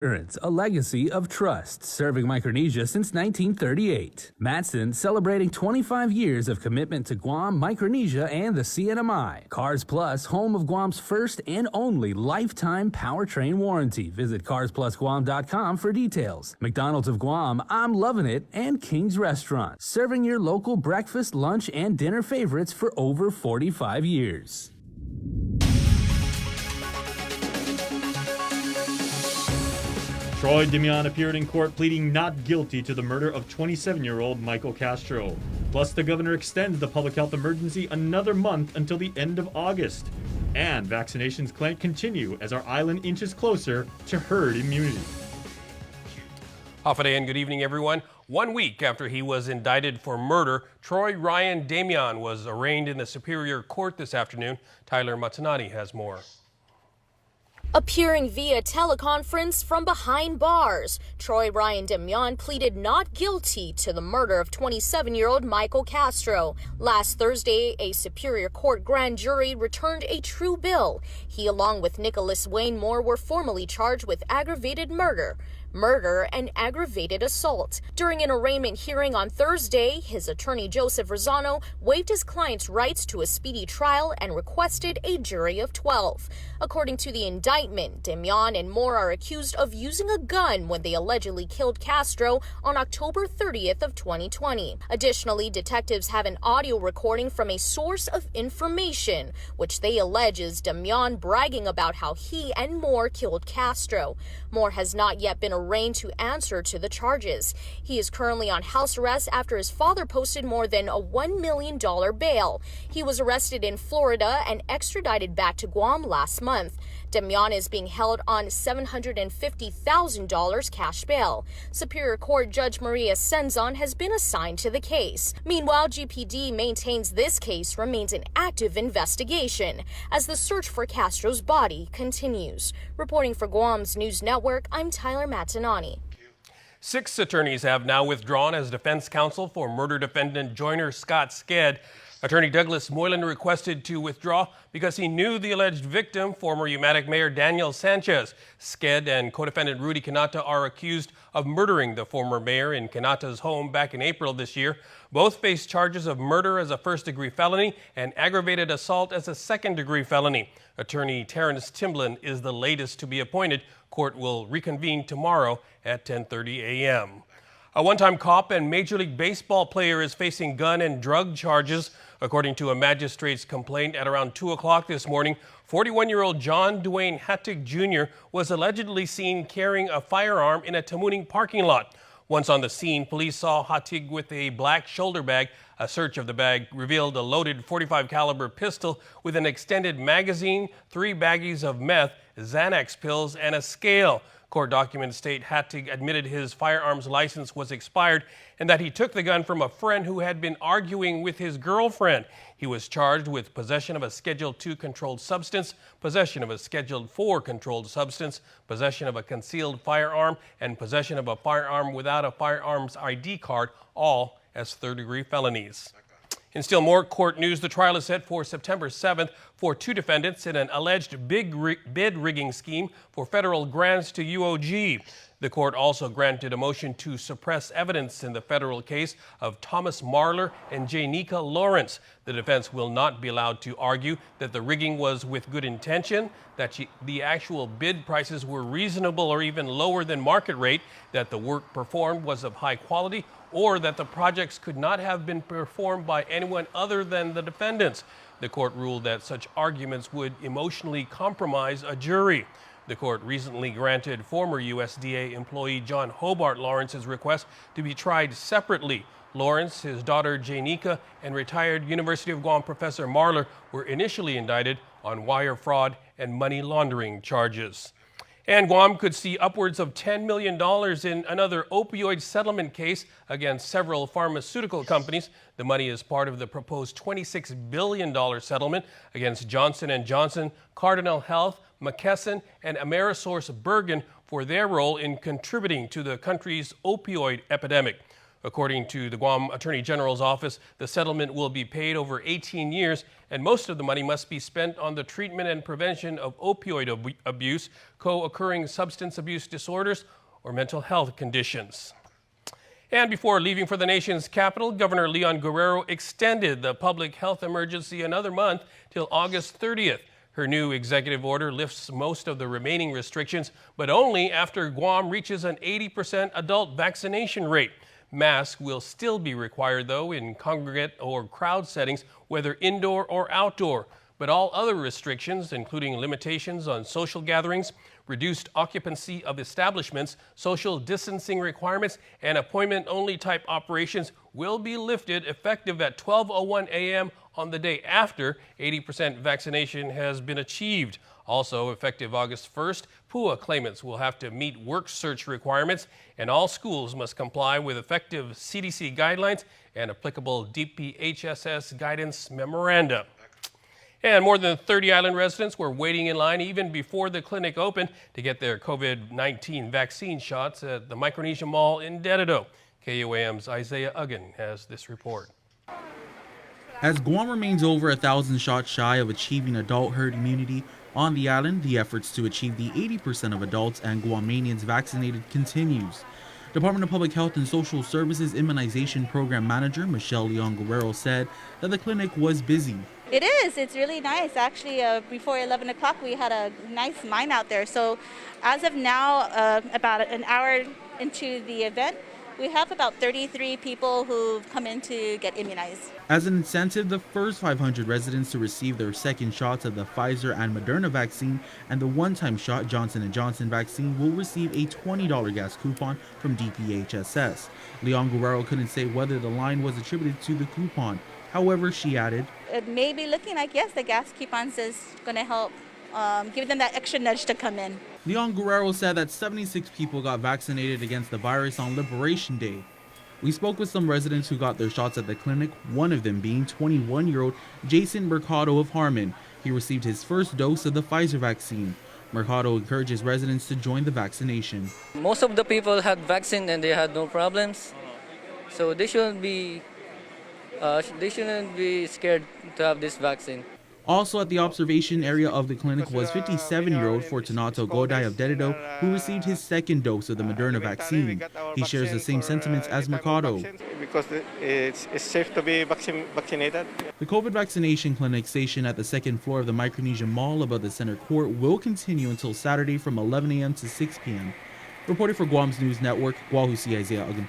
It's a legacy of trust, serving Micronesia since 1938. Matson celebrating 25 years of commitment to Guam, Micronesia, and the CNMI. Cars Plus, home of Guam's first and only lifetime powertrain warranty. Visit carsplusguam.com for details. McDonald's of Guam, I'm loving it, and King's Restaurant, serving your local breakfast, lunch, and dinner favorites for over 45 years. Troy Damian appeared in court pleading not guilty to the murder of 27-year-old Michael Castro. Plus, the governor extends the public health emergency another month until the end of August. And vaccinations continue as our island inches closer to herd immunity. Hafa and good evening, everyone. 1 week after he was indicted for murder, Troy Ryan Damian was arraigned in the Superior Court this afternoon. Tyler Matanani has more. Appearing via teleconference from behind bars, Troy Ryan Damian pleaded not guilty to the murder of 27-year-old Michael Castro. Last Thursday, a Superior Court grand jury returned a true bill. He, along with Nicholas Wayne Moore, were formally charged with aggravated murder, and aggravated assault. During an arraignment hearing on Thursday, his attorney Joseph Rosano waived his client's rights to a speedy trial and requested a jury of 12. According to the indictment, Damian and Moore are accused of using a gun when they allegedly killed Castro on October 30th of 2020. Additionally, detectives have an audio recording from a source of information, which they allege is Damian bragging about how he and Moore killed Castro. Moore has not yet been arraigned to answer to the charges. He is currently on house arrest after his father posted more than a $1 million bail. He was arrested in Florida and extradited back to Guam last month. Damian is being held on $750,000 cash bail. Superior Court Judge Maria Senzon has been assigned to the case. Meanwhile, GPD maintains this case remains an active investigation as the search for Castro's body continues. Reporting for Guam's News Network, I'm Tyler Matanani. 6 attorneys have now withdrawn as defense counsel for murder defendant Joyner Scott Sked. Attorney Douglas Moylan requested to withdraw because he knew the alleged victim, former Umatic Mayor Daniel Sanchez. Sked and co-defendant Rudy Kanata are accused of murdering the former mayor in Kanata's home back in April this year. Both face charges of murder as a first-degree felony and aggravated assault as a second-degree felony. Attorney Terrence Timblin is the latest to be appointed. Court will reconvene tomorrow at 10:30 a.m. A one-time cop and Major League Baseball player is facing gun and drug charges. According to a magistrate's complaint at around 2 o'clock this morning, 41-year-old John Dwayne Hattig Jr. was allegedly seen carrying a firearm in a Tamuning parking lot. Once on the scene, police saw Hattig with a black shoulder bag. A search of the bag revealed a loaded .45 caliber pistol with an extended magazine, 3 baggies of meth, Xanax pills, and a scale. Court documents state Hattig admitted his firearms license was expired and that he took the gun from a friend who had been arguing with his girlfriend. He was charged with possession of a Schedule II controlled substance, possession of a Schedule IV controlled substance, possession of a concealed firearm, and possession of a firearm without a firearms ID card, all as third-degree felonies. In still more court news, the trial is set for September 7th for 2 defendants in an alleged bid rigging scheme for federal grants to UOG. The court also granted a motion to suppress evidence in the federal case of Thomas Marler and Janika Lawrence. The defense will not be allowed to argue that the rigging was with good intention, that the actual bid prices were reasonable or even lower than market rate, that the work performed was of high quality, or that the projects could not have been performed by anyone other than the defendants. The court ruled that such arguments would emotionally compromise a jury. The court recently granted former USDA employee John Hobart Lawrence's request to be tried separately. Lawrence, his daughter Janika, and retired University of Guam professor Marler were initially indicted on wire fraud and money laundering charges. And Guam could see upwards of $10 million in another opioid settlement case against several pharmaceutical companies. The money is part of the proposed $26 billion settlement against Johnson & Johnson, Cardinal Health, McKesson, and Amerisource Bergen for their role in contributing to the country's opioid epidemic. According to the Guam Attorney General's office, the settlement will be paid over 18 years, and most of the money must be spent on the treatment and prevention of opioid abuse, co-occurring substance abuse disorders, or mental health conditions. And before leaving for the nation's capital, Governor Leon Guerrero extended the public health emergency another month till August 30th. Her new executive order lifts most of the remaining restrictions, but only after Guam reaches an 80% adult vaccination rate. Masks will still be required, though, in congregate or crowd settings, whether indoor or outdoor. But all other restrictions, including limitations on social gatherings, reduced occupancy of establishments, social distancing requirements, and appointment-only type operations will be lifted effective at 12:01 a.m. on the day after 80% vaccination has been achieved. Also effective August 1st, PUA claimants will have to meet work search requirements, and all schools must comply with effective CDC guidelines and applicable DPHSS guidance memoranda. And more than 30 island residents were waiting in line even before the clinic opened to get their COVID-19 vaccine shots at the Micronesia Mall in Dededo. KUAM's Isaiah Uggan has this report. As Guam remains over 1,000 shots shy of achieving adult herd immunity on the island, the efforts to achieve the 80% of adults and Guamanians vaccinated continues. Department of Public Health and Social Services Immunization Program Manager Michelle Leon Guerrero said that the clinic was busy. It is. It's really nice. Actually, before 11 o'clock, we had a nice line out there. So as of now, about an hour into the event, we have about 33 people who've come in to get immunized. As an incentive, the first 500 residents to receive their second shots of the Pfizer and Moderna vaccine and the one-time shot Johnson & Johnson vaccine will receive a $20 gas coupon from DPHSS. Leon Guerrero couldn't say whether the line was attributed to the coupon. However, she added, It may be looking like, yes, the gas coupons is going to help give them that extra nudge to come in. Leon Guerrero said that 76 people got vaccinated against the virus on Liberation Day. We spoke with some residents who got their shots at the clinic, one of them being 21-year-old Jason Mercado of Harmon. He received his first dose of the Pfizer vaccine. Mercado encourages residents to join the vaccination. Most of the people had vaccine and they had no problems, so they shouldn't be scared to have this vaccine. Also at the observation area of the clinic was 57-year-old Fortunato Goday of Dededo, who received his second dose of the Moderna vaccine. He shares the same sentiments as Mercado. Because it's safe to be vaccinated. The COVID vaccination clinic stationed at the second floor of the Micronesia Mall above the center court will continue until Saturday from 11 a.m. to 6 p.m. Reporting for Guam's News Network, Guahusi Isaiah Uggan.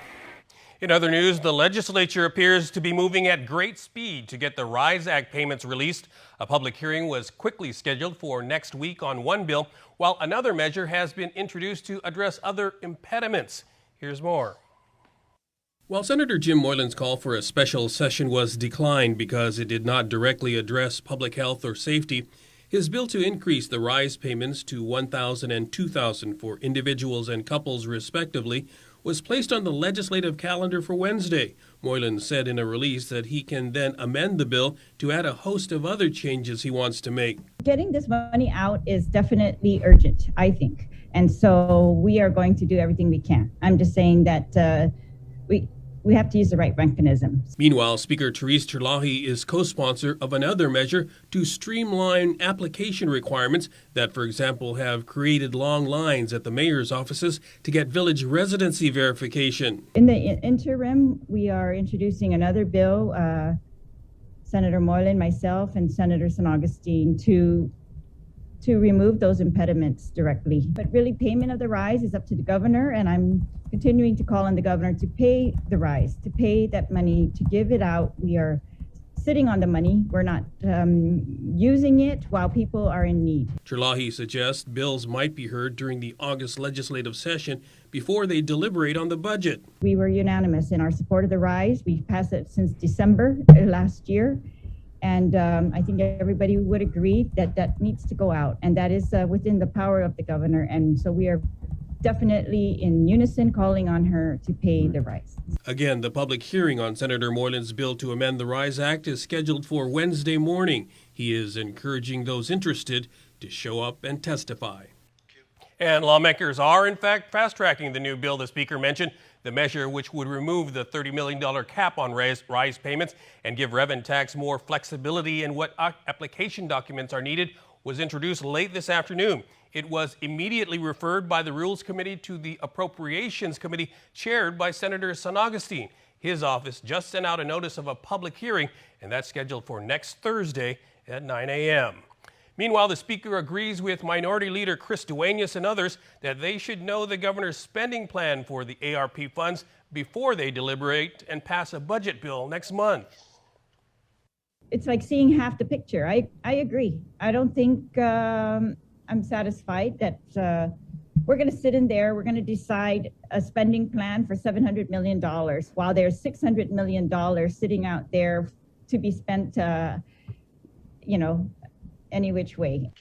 In other news, the legislature appears to be moving at great speed to get the RISE Act payments released. A public hearing was quickly scheduled for next week on one bill, while another measure has been introduced to address other impediments. Here's more. While Senator Jim Moylan's call for a special session was declined because it did not directly address public health or safety, his bill to increase the RISE payments to $1,000 and $2,000 for individuals and couples respectively was placed on the legislative calendar for Wednesday. Moylan said in a release that he can then amend the bill to add a host of other changes he wants to make. Getting this money out is definitely urgent, I think. And so we are going to do everything we can. I'm just saying that we have to use the right mechanisms. Meanwhile, Speaker Therese Terlahi is co-sponsor of another measure to streamline application requirements that, for example, have created long lines at the mayor's offices to get village residency verification. In the interim, we are introducing another bill, Senator Moylan, myself, and Senator San Augustine, to remove those impediments directly. But really, payment of the RISE is up to the governor, and I'm continuing to call on the governor to pay the RISE, to pay that money, to give it out. We are sitting on the money. We're not using it while people are in need. Terlahi suggests bills might be heard during the August legislative session before they deliberate on the budget. We were unanimous in our support of the RISE. We've passed it since December last year. And I think everybody would agree that that needs to go out. And that is within the power of the governor. And so we are definitely in unison calling on her to pay the RISE. Again, the public hearing on Senator Moylan's bill to amend the RISE Act is scheduled for Wednesday morning. He is encouraging those interested to show up and testify. And lawmakers are, in fact, fast-tracking the new bill the Speaker mentioned. The measure, which would remove the $30 million cap on rise payments and give rev and tax more flexibility in what application documents are needed, was introduced late this afternoon. It was immediately referred by the Rules Committee to the Appropriations Committee, chaired by Senator San Agustin. His office just sent out a notice of a public hearing, and that's scheduled for next Thursday at 9 a.m. Meanwhile, the Speaker agrees with Minority Leader Chris Duenas and others that they should know the governor's spending plan for the ARP funds before they deliberate and pass a budget bill next month. It's like seeing half the picture. I agree. I don't think I'm satisfied that we're going to sit in there, we're going to decide a spending plan for $700 million while there's $600 million sitting out there to be spent, any which way.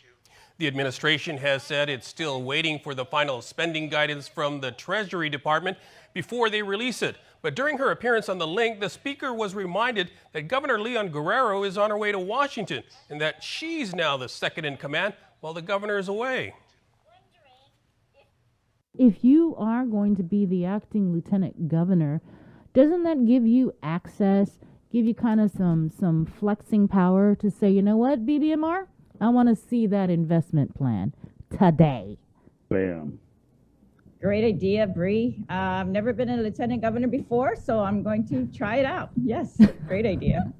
The administration has said it's still waiting for the final spending guidance from the Treasury Department before they release it. But during her appearance on The Link, the Speaker was reminded that Governor Leon Guerrero is on her way to Washington and that she's now the second in command while the governor is away. If you are going to be the acting lieutenant governor, doesn't that give you access, give you kind of some flexing power to say, you know what, BBMR? I want to see that investment plan today. Bam. Great idea, Bree. I've never been a lieutenant governor before, so I'm going to try it out. Yes, great idea.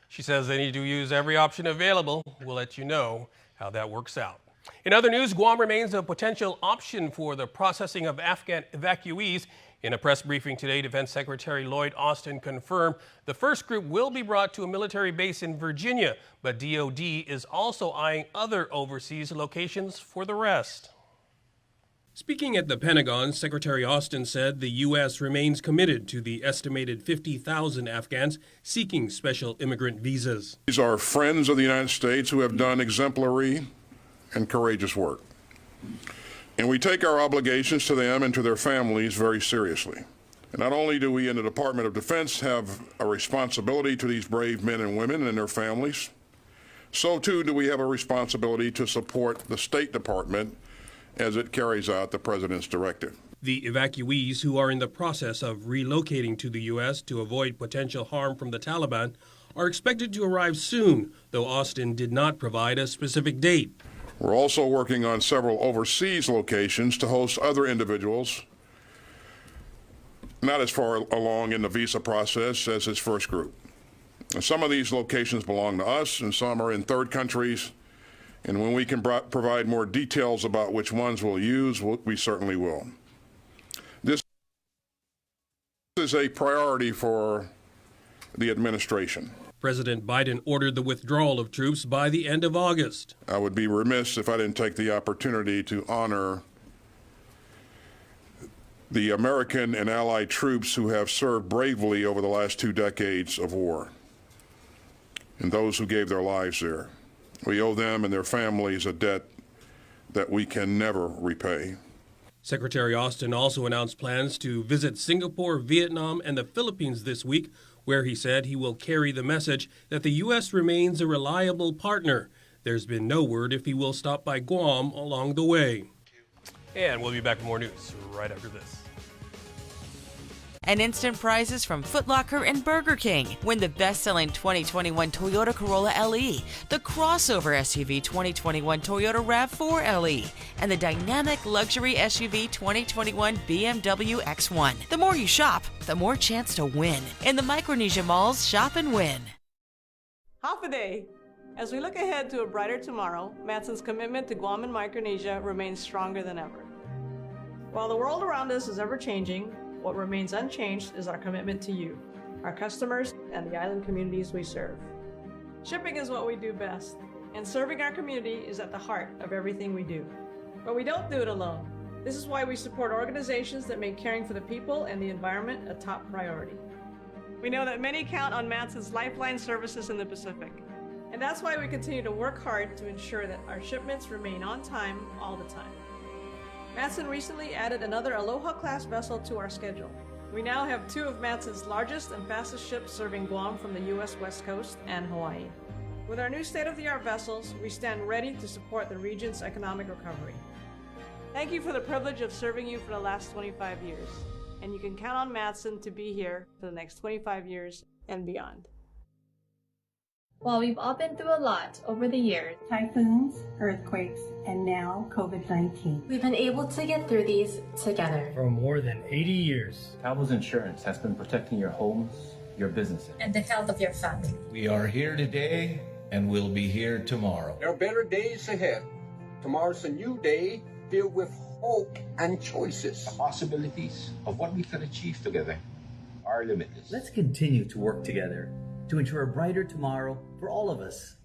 She says they need to use every option available. We'll let you know how that works out. In other news, Guam remains a potential option for the processing of Afghan evacuees. In a press briefing today, Defense Secretary Lloyd Austin confirmed the first group will be brought to a military base in Virginia, but DoD is also eyeing other overseas locations for the rest. Speaking at the Pentagon, Secretary Austin said the U.S. remains committed to the estimated 50,000 Afghans seeking special immigrant visas. These are friends of the United States who have done exemplary and courageous work. And we take our obligations to them and to their families very seriously. And not only do we in the Department of Defense have a responsibility to these brave men and women and their families, so too do we have a responsibility to support the State Department as it carries out the President's directive. The evacuees who are in the process of relocating to the U.S. to avoid potential harm from the Taliban are expected to arrive soon, though Austin did not provide a specific date. We're also working on several overseas locations to host other individuals not as far along in the visa process as this first group. And some of these locations belong to us and some are in third countries. And when we can provide more details about which ones we'll use, we certainly will. This is a priority for the administration. President Biden ordered the withdrawal of troops by the end of August. I would be remiss if I didn't take the opportunity to honor the American and allied troops who have served bravely over the last 2 decades of war, and those who gave their lives there. We owe them and their families a debt that we can never repay. Secretary Austin also announced plans to visit Singapore, Vietnam, and the Philippines this week, where he said he will carry the message that the U.S. remains a reliable partner. There's been no word if he will stop by Guam along the way. And we'll be back with more news right after this. And instant prizes from Foot Locker and Burger King. Win the best-selling 2021 Toyota Corolla LE, the crossover SUV 2021 Toyota RAV4 LE, and the dynamic luxury SUV 2021 BMW X1. The more you shop, the more chance to win. In the Micronesia Malls, shop and win. Half a day. As we look ahead to a brighter tomorrow, Matson's commitment to Guam and Micronesia remains stronger than ever. While the world around us is ever-changing, what remains unchanged is our commitment to you, our customers, and the island communities we serve. Shipping is what we do best, and serving our community is at the heart of everything we do. But we don't do it alone. This is why we support organizations that make caring for the people and the environment a top priority. We know that many count on Matson's lifeline services in the Pacific, and that's why we continue to work hard to ensure that our shipments remain on time all the time. Matson recently added another Aloha-class vessel to our schedule. We now have 2 of Matson's largest and fastest ships serving Guam from the U.S. West Coast and Hawaii. With our new state-of-the-art vessels, we stand ready to support the region's economic recovery. Thank you for the privilege of serving you for the last 25 years. And you can count on Matson to be here for the next 25 years and beyond. While we've all been through a lot over the years, typhoons, earthquakes, and now COVID-19, we've been able to get through these together. For more than 80 years, Travel's Insurance has been protecting your homes, your businesses, and the health of your family. We are here today and we'll be here tomorrow. There are better days ahead. Tomorrow's a new day filled with hope and choices. The possibilities of what we can achieve together are limitless. Let's continue to work together to ensure a brighter tomorrow for all of us.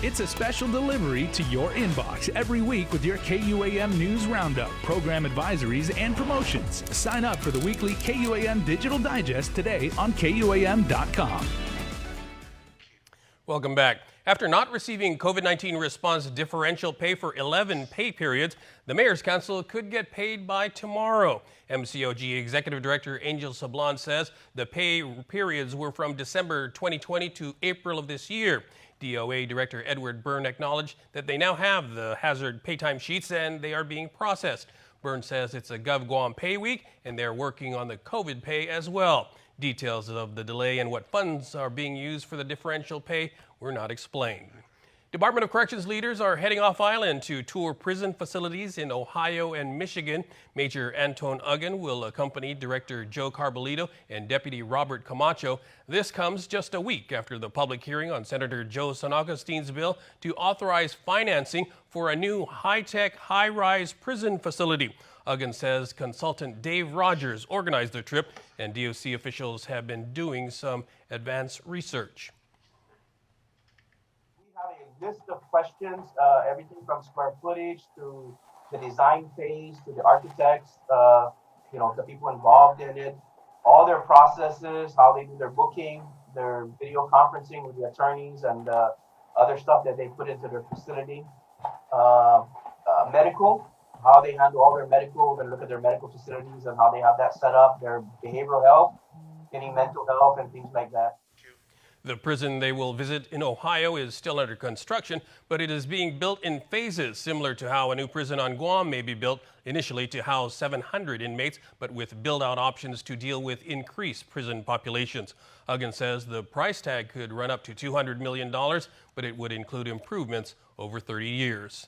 It's a special delivery to your inbox every week with your KUAM News Roundup, program advisories, and promotions. Sign up for the weekly KUAM Digital Digest today on KUAM.com. Welcome back. After not receiving COVID-19 response differential pay for 11 pay periods, the Mayor's Council could get paid by tomorrow. MCOG Executive Director Angel Sablon says the pay periods were from December 2020 to April of this year. DOA Director Edward Byrne acknowledged that they now have the hazard pay time sheets and they are being processed. Byrne says it's a GovGuam pay week and they're working on the COVID pay as well. Details of the delay and what funds are being used for the differential pay were not explained. Department of Corrections leaders are heading off island to tour prison facilities in Ohio and Michigan. Major Anton Uggan will accompany Director Joe Carbolito and Deputy Robert Camacho. This comes just a week after the public hearing on Senator Joe San Augustin's bill to authorize financing for a new high-tech, high-rise prison facility. Uggan says consultant Dave Rogers organized the trip, and DOC officials have been doing some advanced research. We have a list of questions, everything from square footage to the design phase to the architects, the people involved in it, all their processes, how they do their booking, their video conferencing with the attorneys, and other stuff that they put into their facility. Medical. How they handle all their medical, we're going to look at their medical facilities and how they have that set up, their behavioral health, any mental health and things like that. The prison they will visit in Ohio is still under construction, but it is being built in phases, similar to how a new prison on Guam may be built, initially to house 700 inmates, but with build-out options to deal with increased prison populations. Uggan says the price tag could run up to $200 million, but it would include improvements over 30 years.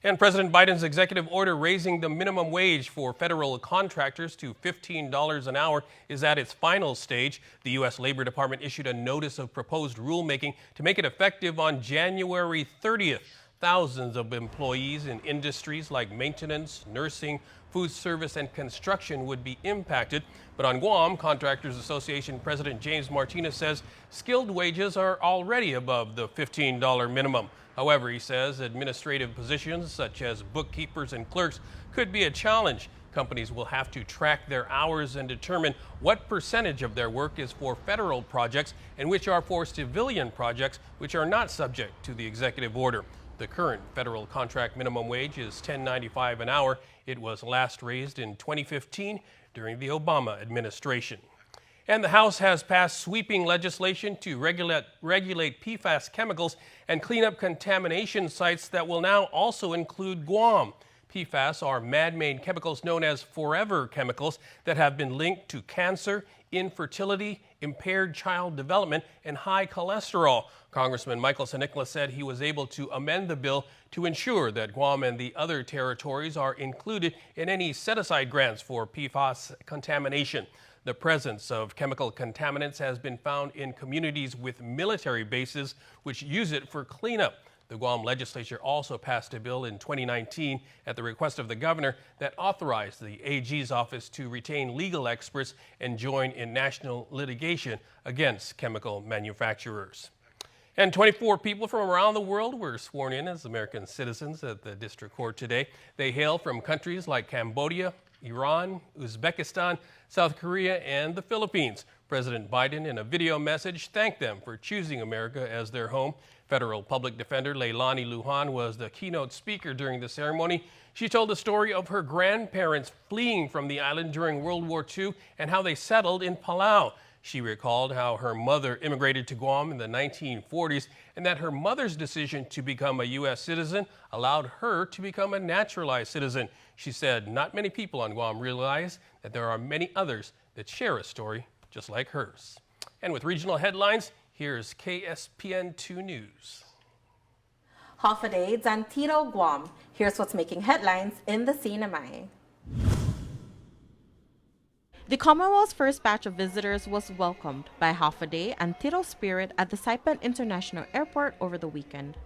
And President Biden's executive order raising the minimum wage for federal contractors to $15 an hour is at its final stage. The U.S. Labor Department issued a notice of proposed rulemaking to make it effective on January 30th. Thousands of employees in industries like maintenance, nursing, food service, and construction would be impacted. But on Guam, Contractors Association President James Martinez says skilled wages are already above the $15 minimum. However, he says administrative positions such as bookkeepers and clerks could be a challenge. Companies will have to track their hours and determine what percentage of their work is for federal projects and which are for civilian projects, which are not subject to the executive order. The current federal contract minimum wage is $10.95 an hour. It was last raised in 2015 during the Obama administration. And the House has passed sweeping legislation to regulate PFAS chemicals and clean up contamination sites that will now also include Guam. PFAS are man-made chemicals known as forever chemicals that have been linked to cancer, infertility, impaired child development, and high cholesterol. Congressman Michael San Nicolas said he was able to amend the bill to ensure that Guam and the other territories are included in any set-aside grants for PFAS contamination. The presence of chemical contaminants has been found in communities with military bases, which use it for cleanup. The Guam legislature also passed a bill in 2019 at the request of the governor that authorized the AG's office to retain legal experts and join in national litigation against chemical manufacturers. And 24 people from around the world were sworn in as American citizens at the district court today. They hail from countries like Cambodia, Iran, Uzbekistan, South Korea, and the Philippines. President Biden, in a video message, thanked them for choosing America as their home. Federal Public Defender Leilani Lujan was the keynote speaker during the ceremony. She told the story of her grandparents fleeing from the island during World War II and how they settled in Palau. She recalled how her mother immigrated to Guam in the 1940s and that her mother's decision to become a U.S. citizen allowed her to become a naturalized citizen. She said not many people on Guam realize that there are many others that share a story just like hers. And with regional headlines, here's KSPN 2 News. Half a day, Dantino, Guam. Here's what's making headlines in the CNMI. The Commonwealth's first batch of visitors was welcomed by Half a Day and Tiro Spirit at the Saipan International Airport over the weekend.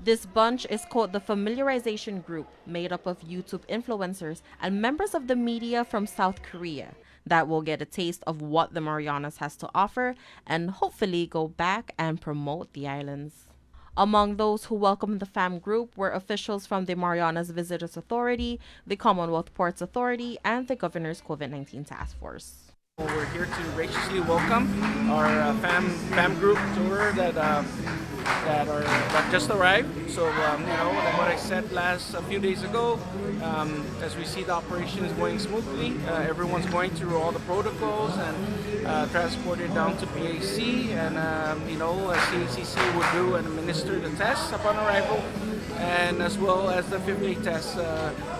This bunch is called the Familiarization Group, made up of YouTube influencers and members of the media from South Korea that will get a taste of what the Marianas has to offer and hopefully go back and promote the islands. Among those who welcomed the FAM group were officials from the Marianas Visitors Authority, the Commonwealth Ports Authority, and the Governor's COVID-19 Task Force. We're here to graciously welcome our FAM group tour that just arrived. So like what I said a few days ago, as we see the operations going smoothly, everyone's going through all the protocols and transported down to PAC, and CACC will do and administer the tests upon arrival, and as well as the 5-day test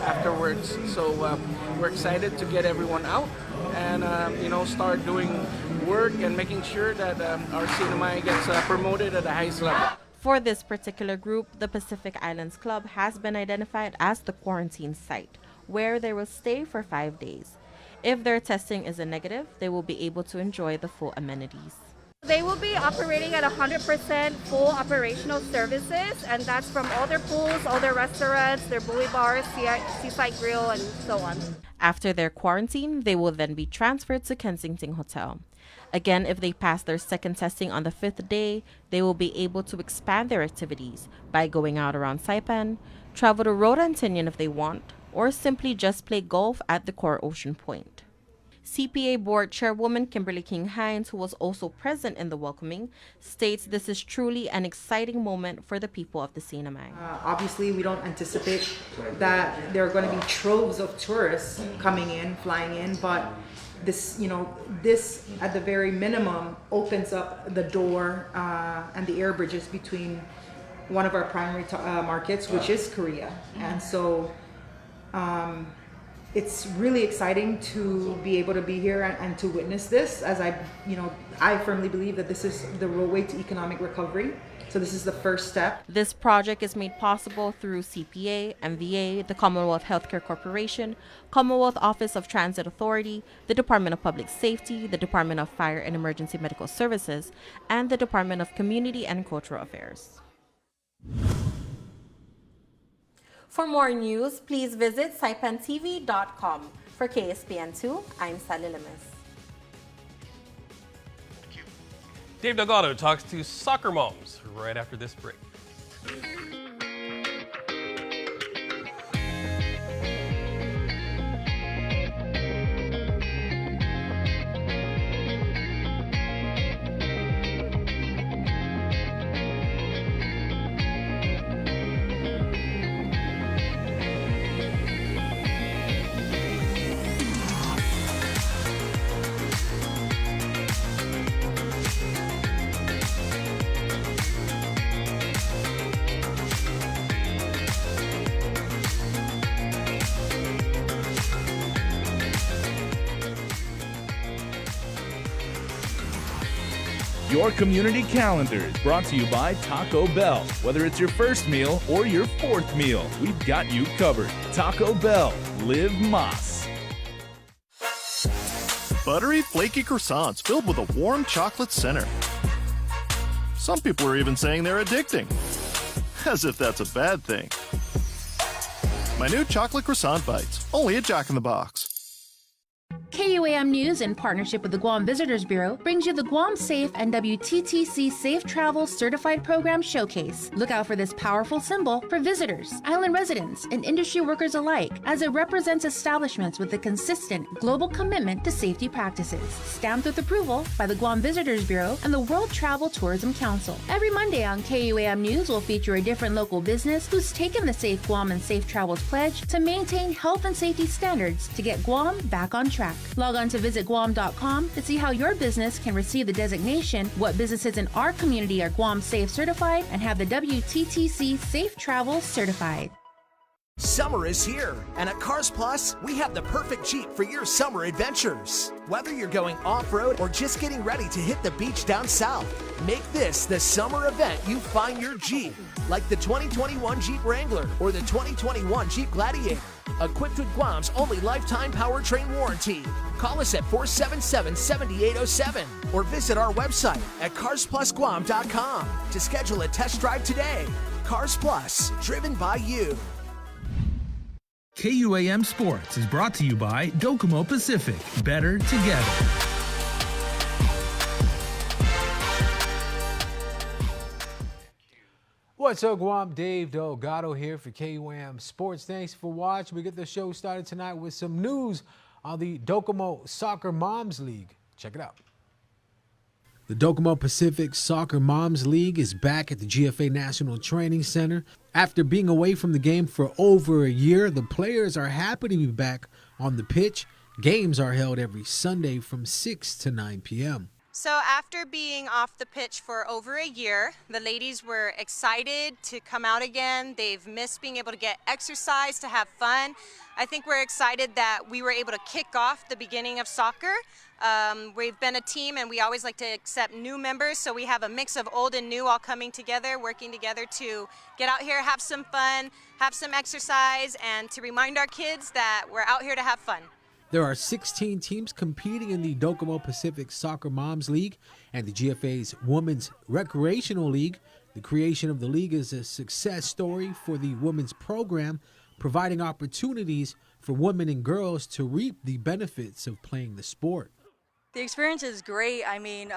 afterwards. So we're excited to get everyone out and start doing work and making sure that our CNMI gets promoted at the highest level. For this particular group, the Pacific Islands Club has been identified as the quarantine site, where they will stay for 5 days. If their testing is a negative, they will be able to enjoy the full amenities. They will be operating at 100% full operational services, and that's from all their pools, all their restaurants, their buoy bars, seaside grill, and so on. After their quarantine, they will then be transferred to Kensington Hotel. Again, if they pass their second testing on the 5th day, they will be able to expand their activities by going out around Saipan, travel to Rota and Tinian if they want, or simply just play golf at the Core Ocean Point. CPA Board Chairwoman Kimberly King-Hines, who was also present in the welcoming, states this is truly an exciting moment for the people of the CNMI. Obviously, we don't anticipate that there are going to be troves of tourists coming in, flying in, but this at the very minimum opens up the door and the air bridges between one of our primary markets, which is Korea. And so it's really exciting to be able to be here and to witness this, as I firmly believe that this is the roadway to economic recovery. So this is the first step. This project is made possible through CPA, MVA, the Commonwealth Healthcare Corporation, Commonwealth Office of Transit Authority, the Department of Public Safety, the Department of Fire and Emergency Medical Services, and the Department of Community and Cultural Affairs. For more news, please visit saipantv.com. For KSPN2, I'm Sally Limas. Dave Delgado talks to soccer moms right after this break. Your community calendar is brought to you by Taco Bell. Whether it's your first meal or your fourth meal, we've got you covered. Taco Bell, live Mas. Buttery, flaky croissants filled with a warm chocolate center. Some people are even saying they're addicting. As if that's a bad thing. My new chocolate croissant bites, only at Jack in the Box. KUAM News, in partnership with the Guam Visitors Bureau, brings you the Guam Safe and WTTC Safe Travel Certified Program Showcase. Look out for this powerful symbol for visitors, island residents, and industry workers alike, as it represents establishments with a consistent global commitment to safety practices. Stamped with approval by the Guam Visitors Bureau and the World Travel Tourism Council. Every Monday on KUAM News will feature a different local business who's taken the Safe Guam and Safe Travels pledge to maintain health and safety standards to get Guam back on track. Log Log on to visitguam.com to see how your business can receive the designation, what businesses in our community are Guam Safe certified, and have the WTTC Safe Travel certified. Summer is here, and at Cars Plus, we have the perfect Jeep for your summer adventures. Whether you're going off-road or just getting ready to hit the beach down south, make this the summer event you find your Jeep, like the 2021 Jeep Wrangler or the 2021 Jeep Gladiator, equipped with Guam's only lifetime powertrain warranty. Call us at 477-7807 or visit our website at carsplusguam.com to schedule a test drive today. Cars Plus, driven by you. KUAM Sports is brought to you by Docomo Pacific. Better together. What's up, Guam? Dave Delgado here for KUAM Sports. Thanks for watching. We get the show started tonight with some news on the Docomo Soccer Moms League. Check it out. The Docomo Pacific Soccer Moms League is back at the GFA National Training Center. After being away from the game for over a year, the players are happy to be back on the pitch. Games are held every Sunday from 6 to 9 p.m. So after being off the pitch for over a year, the ladies were excited to come out again. They've missed being able to get exercise, to have fun. I think we're excited that we were able to kick off the beginning of soccer. We've been a team and we always like to accept new members, so we have a mix of old and new all coming together, working together to get out here, have some fun, have some exercise, and to remind our kids that we're out here to have fun. There are 16 teams competing in the Docomo Pacific Soccer Moms League and the GFA's Women's Recreational League. The creation of the league is a success story for the women's program, providing opportunities for women and girls to reap the benefits of playing the sport. The experience is great. I mean,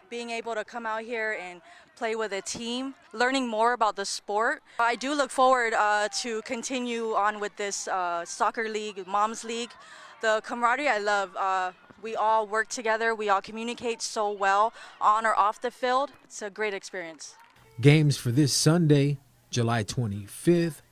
being able to come out here and play with a team, learning more about the sport. I do look forward to continue on with this soccer league, Moms League. The camaraderie I love. We all work together. We all communicate so well on or off the field. It's a great experience. Games for this Sunday, July 25th.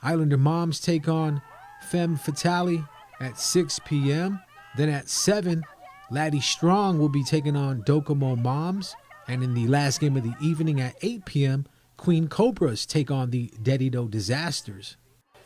Islander Moms take on Femme Fatale at 6 p.m. Then at 7, Laddie Strong will be taking on Docomo Moms. And in the last game of the evening at 8 p.m., Queen Cobras take on the Dedido Disasters.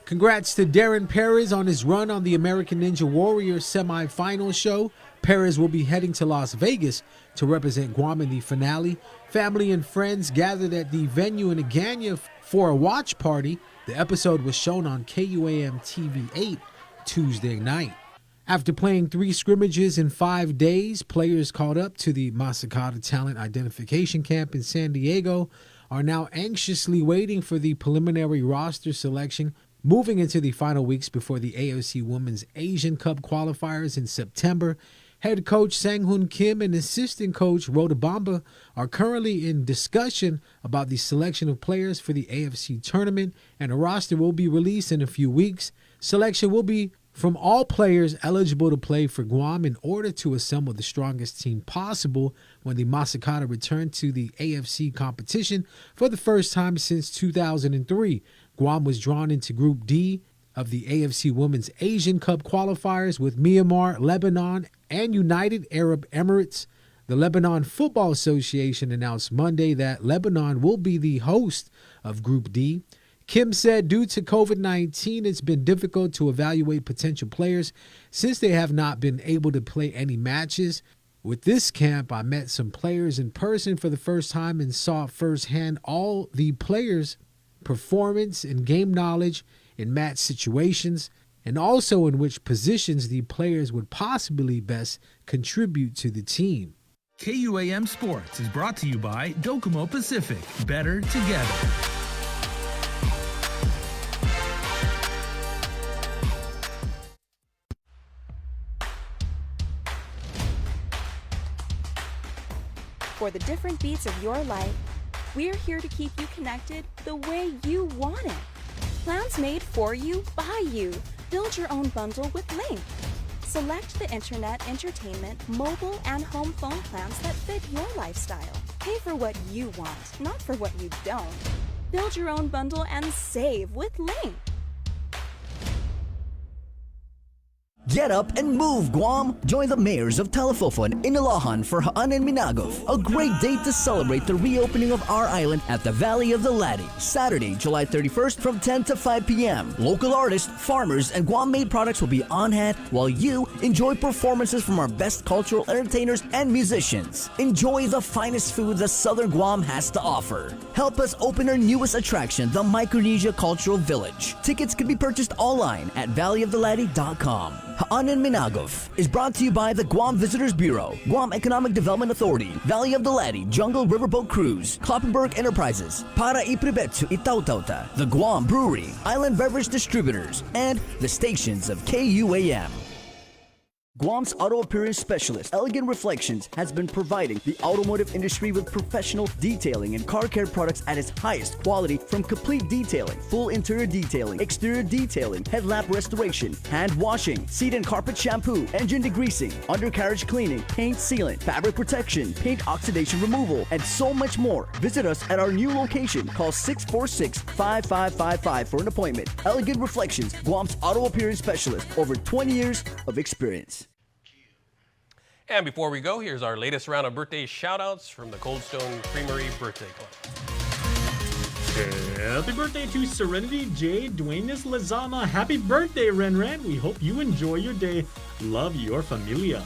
Congrats to Darren Perez on his run on the American Ninja Warrior semifinal show. Perez will be heading to Las Vegas to represent Guam in the finale. Family and friends gathered at the venue in Agana for a watch party. The episode was shown on KUAM TV 8 Tuesday night. After playing 3 scrimmages in 5 days, players called up to the Masakata Talent Identification Camp in San Diego are now anxiously waiting for the preliminary roster selection, moving into the final weeks before the AFC Women's Asian Cup qualifiers in September. Head coach Sang-Hoon Kim and assistant coach Rhoda Bamba are currently in discussion about the selection of players for the AFC tournament, and a roster will be released in a few weeks. Selection will be from all players eligible to play for Guam in order to assemble the strongest team possible when the Masakata return to the AFC competition for the first time since 2003. Guam was drawn into Group D of the AFC Women's Asian Cup qualifiers with Myanmar, Lebanon, and United Arab Emirates. The Lebanon Football Association announced Monday that Lebanon will be the host of Group D. Kim said due to COVID-19, it's been difficult to evaluate potential players since they have not been able to play any matches. With this camp, I met some players in person for the first time and saw firsthand all the players' performance and game knowledge in match situations, and also in which positions the players would possibly best contribute to the team. KUAM Sports is brought to you by Docomo Pacific. Better together. For the different beats of your life, we're here to keep you connected the way you want it. Plans made for you, by you. Build your own bundle with Link. Select the internet, entertainment, mobile, and home phone plans that fit your lifestyle. Pay for what you want, not for what you don't. Build your own bundle and save with Link. Get up and move, Guam! Join the mayors of Talafofon, Inilohan for Haan and Minagov, a great day to celebrate the reopening of our island at the Valley of the Latte. Saturday, July 31st from 10 to 5 p.m. Local artists, farmers, and Guam-made products will be on hand while you enjoy performances from our best cultural entertainers and musicians. Enjoy the finest food that Southern Guam has to offer. Help us open our newest attraction, the Micronesia Cultural Village. Tickets can be purchased online at valleyofthelatte.com. Haan and Minagov is brought to you by the Guam Visitors Bureau, Guam Economic Development Authority, Valley of the Latte, Jungle Riverboat Cruise, Kloppenburg Enterprises, Para Ipribetsu Itautauta, the Guam Brewery, Island Beverage Distributors, and the stations of KUAM. Guam's auto appearance specialist, Elegant Reflections, has been providing the automotive industry with professional detailing and car care products at its highest quality, from complete detailing, full interior detailing, exterior detailing, headlamp restoration, hand washing, seat and carpet shampoo, engine degreasing, undercarriage cleaning, paint sealant, fabric protection, paint oxidation removal, and so much more. Visit us at our new location. Call 646-5555 for an appointment. Elegant Reflections, Guam's auto appearance specialist, over 20 years of experience. And before we go, here's our latest round of birthday shout-outs from the Cold Stone Creamery Birthday Club. Happy birthday to Serenity J. Duenas Lazama. Happy birthday, Renren. We hope you enjoy your day. Love, your familia.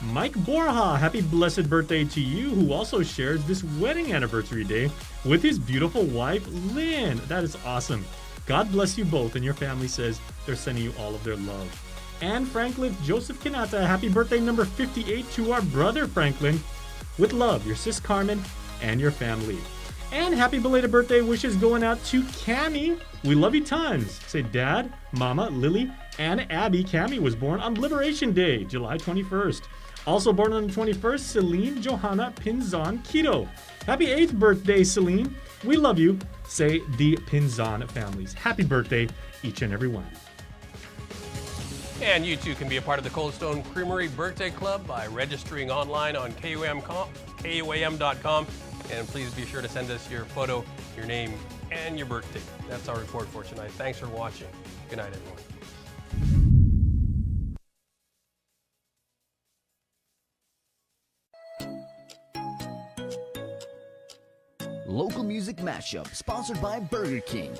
Mike Borja, happy blessed birthday to you, who also shares this wedding anniversary day with his beautiful wife, Lynn. That is awesome. God bless you both, and your family says they're sending you all of their love. And Franklin Joseph Kanata, happy birthday number 58 to our brother Franklin. With love, your sis Carmen and your family. And happy belated birthday wishes going out to Cammie. We love you tons. Say Dad, Mama, Lily, and Abby. Cammie was born on Liberation Day, July 21st. Also born on the 21st, Celine Johanna Pinzon Quito. Happy 8th birthday, Celine. We love you. Say the Pinzon families. Happy birthday, each and every one. And you too can be a part of the Cold Stone Creamery Birthday Club by registering online on KUAM.com. And please be sure to send us your photo, your name, and your birthday. That's our report for tonight. Thanks for watching. Good night, everyone. Local Music Mashup, sponsored by Burger King.